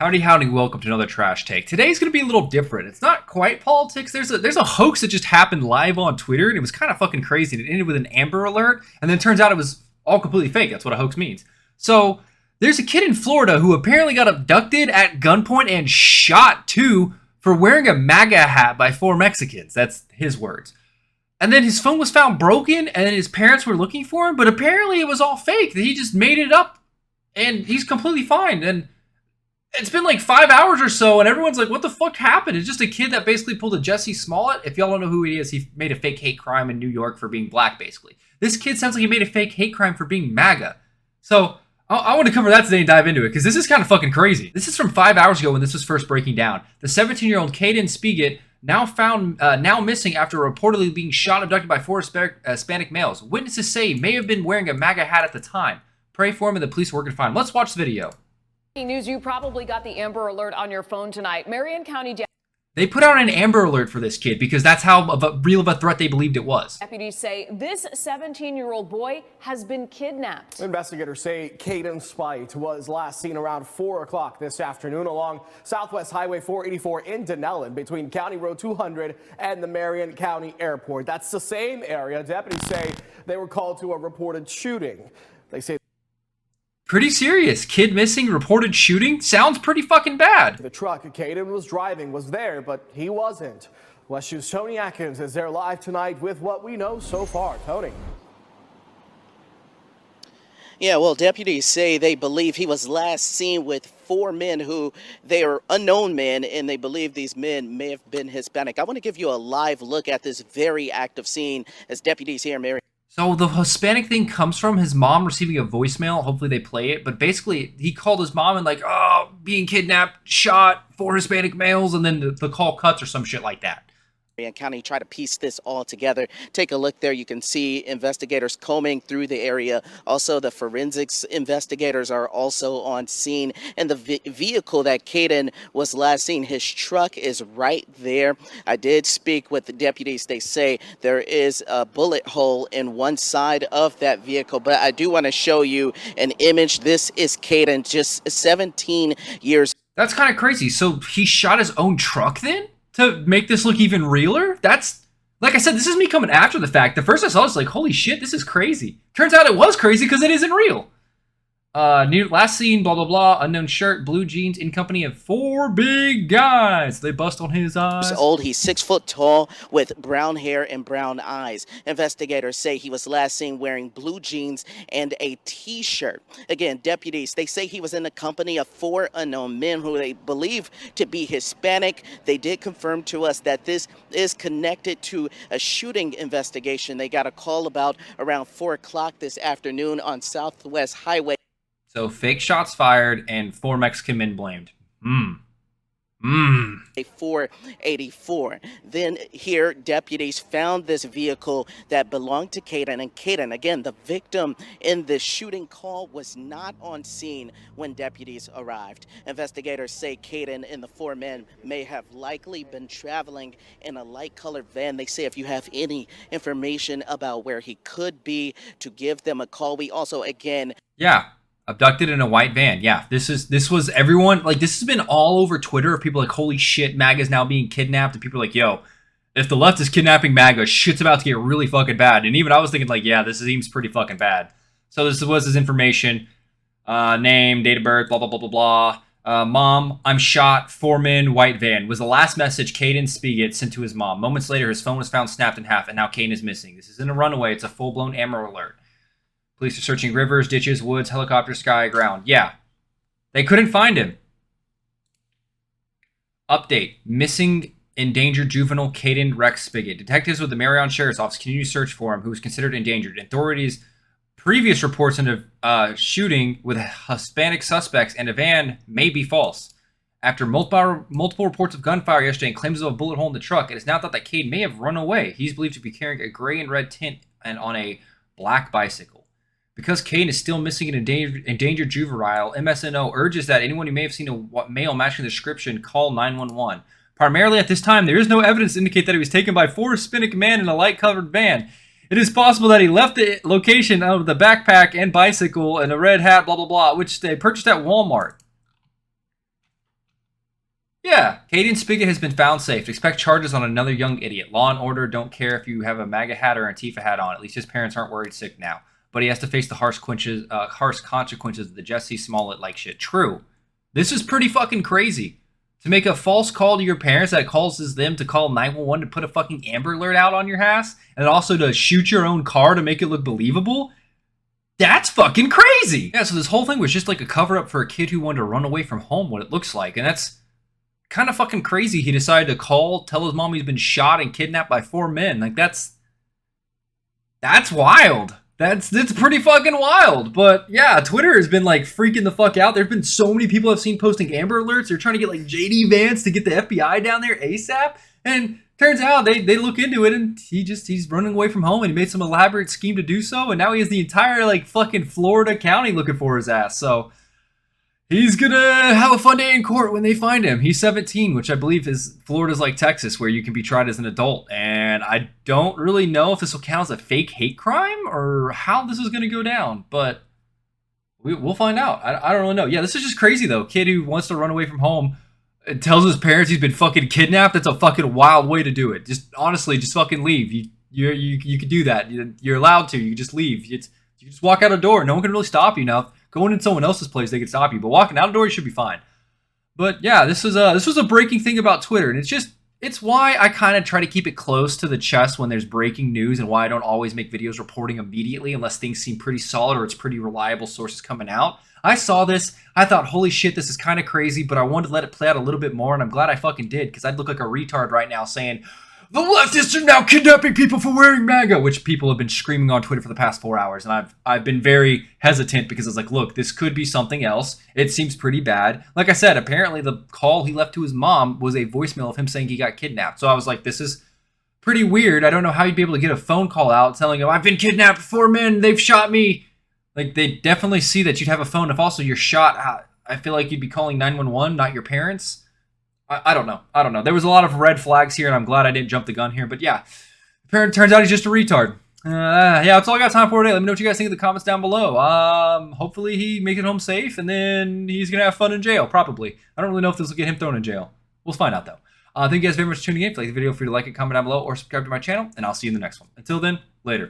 Howdy, howdy, welcome to another Trash Take. Today's going to be a little different. It's not quite politics. There's a hoax that just happened live on Twitter, and it was kind of fucking crazy. And it ended with an Amber Alert, and then it turns out it was all completely fake. That's what a hoax means. So, there's a kid in Florida who apparently got abducted at gunpoint and shot, too, for wearing a MAGA hat by 4 Mexicans. That's his words. And then his phone was found broken, and his parents were looking for him, but apparently it was all fake. He just made it up, and he's completely fine. And it's been like 5 hours or so, and everyone's like, what the fuck happened? It's just a kid that basically pulled a Jesse Smollett. If y'all don't know who he is, he made a fake hate crime in New York for being black, basically. This kid sounds like he made a fake hate crime for being MAGA. So, I want to cover that today and dive into it, because this is kind of fucking crazy. This is from 5 hours ago when this was first breaking down. The 17-year-old Caden Speight, now missing after reportedly being shot and abducted by 4 Hispanic males. Witnesses say he may have been wearing a MAGA hat at the time. Pray for him and the police are working to find him. Let's watch the video. News, you probably got the Amber Alert on your phone tonight. Marion County They put out an Amber Alert for this kid because that's how real of a threat they believed it was. deputies say this 17-year-old boy has been kidnapped. Investigators say Caden Speight was last seen around 4 o'clock this afternoon along Southwest Highway 484 in Denellen between County Road 200 and the Marion County Airport. That's the same area. Deputies say they were called to a reported shooting. They say pretty serious. Kid missing, reported shooting. Sounds pretty fucking bad. the truck Caden was driving was there, but he wasn't. West U's Tony Atkins is there live tonight with what we know so far. Tony. Yeah, well, deputies say they believe he was last seen with 4 men who they are unknown men, and they believe these men may have been Hispanic. I want to give you a live look at this very active scene as deputies here in Marion. So the Hispanic thing comes from his mom receiving a voicemail. Hopefully they play it. But basically, he called his mom and like, oh, being kidnapped, shot, 4 Hispanic males, and then the call cuts or some shit like that. And County try to piece this all together. Take a look there. You can see investigators combing through the area. Also, the forensics investigators are also on scene. And the vehicle that Caden was last seen, his truck is right there. I did speak with the deputies. They say there is a bullet hole in one side of that vehicle. But I do want to show you an image. This is Caden, just 17 years. That's kind of crazy. So he shot his own truck then? To make this look even realer? That's, like I said, this is me coming after the fact. The first I saw it was like, holy shit, this is crazy. Turns out it was crazy because it isn't real. Last seen, blah, blah, blah, unknown shirt, blue jeans, in company of 4 big guys. They bust on his eyes. He's old. He's 6 foot tall with brown hair and brown eyes. Investigators say he was last seen wearing blue jeans and a t-shirt. Again, deputies, they say he was in the company of 4 unknown men who they believe to be Hispanic. They did confirm to us that this is connected to a shooting investigation. They got a call about around 4 o'clock this afternoon on Southwest Highway. So fake shots fired and 4 Mexican men blamed. 484. Then here, deputies found this vehicle that belonged to Caden. And Caden, again, the victim in this shooting call, was not on scene when deputies arrived. Investigators say Caden and the 4 men may have likely been traveling in a light-colored van. They say if you have any information about where he could be, to give them a call. We also, again... Yeah. Abducted in a white van. Yeah, this was everyone, like, this has been all over Twitter of people like, holy shit, MAGA's now being kidnapped. And people are like, yo, if the left is kidnapping MAGA, shit's about to get really fucking bad. And even I was thinking like, yeah, this seems pretty fucking bad. So this was his information. Name, date of birth, blah, blah, blah, blah, blah. Mom, I'm shot, 4 men, white van. Was the last message Caden Speight sent to his mom. Moments later, his phone was found snapped in half, and now Caden is missing. This isn't a runaway. It's a full-blown Amber Alert. Police are searching rivers, ditches, woods, helicopter, sky, ground. Yeah. They couldn't find him. Update. Missing endangered juvenile Caden Rex Speight. Detectives with the Marion Sheriff's Office continue to search for him, who is considered endangered. Authorities' previous reports into shooting with Hispanic suspects and a van may be false. After multiple reports of gunfire yesterday and claims of a bullet hole in the truck, it is now thought that Caden may have run away. He's believed to be carrying a gray and red tint and on a black bicycle. Because Caden is still missing an endangered juvenile, MSNO urges that anyone who may have seen a male matching the description call 911. Primarily at this time, there is no evidence to indicate that he was taken by 4 Hispanic men in a light-covered van. It is possible that he left the location out of the backpack and bicycle and a red hat, blah, blah, blah, which they purchased at Walmart. Yeah, Caden Speight has been found safe. Expect charges on another young idiot. Law and Order don't care if you have a MAGA hat or Antifa hat on. At least his parents aren't worried sick now. But he has to face the harsh consequences of the Jesse Smollett-like shit. True. This is pretty fucking crazy. To make a false call to your parents that causes them to call 911 to put a fucking Amber Alert out on your ass, and also to shoot your own car to make it look believable? That's fucking crazy! Yeah, so this whole thing was just like a cover-up for a kid who wanted to run away from home, what it looks like. And that's kind of fucking crazy. He decided to tell his mom he's been shot and kidnapped by 4 men. Like, that's wild. That's pretty fucking wild. But yeah, Twitter has been like freaking the fuck out. There's been so many people I've seen posting Amber Alerts. They're trying to get like JD Vance to get the FBI down there ASAP. And turns out they look into it, and he's running away from home, and he made some elaborate scheme to do so. And now he has the entire like fucking Florida county looking for his ass. So he's gonna have a fun day in court when they find him. He's 17, which I believe is Florida's like Texas, where you can be tried as an adult. And I don't really know if this will count as a fake hate crime or how this is gonna go down, but we'll find out. I don't really know. Yeah, this is just crazy though. Kid who wants to run away from home and tells his parents he's been fucking kidnapped. That's a fucking wild way to do it. Just honestly, just fucking leave. You could do that. You're allowed to. You can just leave. You just walk out a door. No one can really stop you now. Going in someone else's place, they could stop you. But walking out the door, you should be fine. But yeah, this was a breaking thing about Twitter. And it's why I kind of try to keep it close to the chest when there's breaking news, and why I don't always make videos reporting immediately unless things seem pretty solid or it's pretty reliable sources coming out. I saw this. I thought, holy shit, this is kind of crazy, but I wanted to let it play out a little bit more, and I'm glad I fucking did, because I'd look like a retard right now saying, the leftists are now kidnapping people for wearing MAGA, which people have been screaming on Twitter for the past 4 hours. And I've been very hesitant because I was like, look, this could be something else. It seems pretty bad. Like I said, apparently the call he left to his mom was a voicemail of him saying he got kidnapped. So I was like, this is pretty weird. I don't know how you'd be able to get a phone call out telling him, I've been kidnapped, 4 men, they've shot me. Like, they definitely see that you'd have a phone. If also you're shot, I feel like you'd be calling 911, not your parents. I don't know. There was a lot of red flags here, and I'm glad I didn't jump the gun here. But yeah, apparently turns out he's just a retard. Yeah, that's all I got time for today. Let me know what you guys think in the comments down below. Hopefully he makes it home safe, and then he's gonna have fun in jail, probably. I don't really know if this will get him thrown in jail. We'll find out though. Thank you guys very much for tuning in. If you like the video, feel free to like it, comment down below, or subscribe to my channel, and I'll see you in the next one. Until then, later.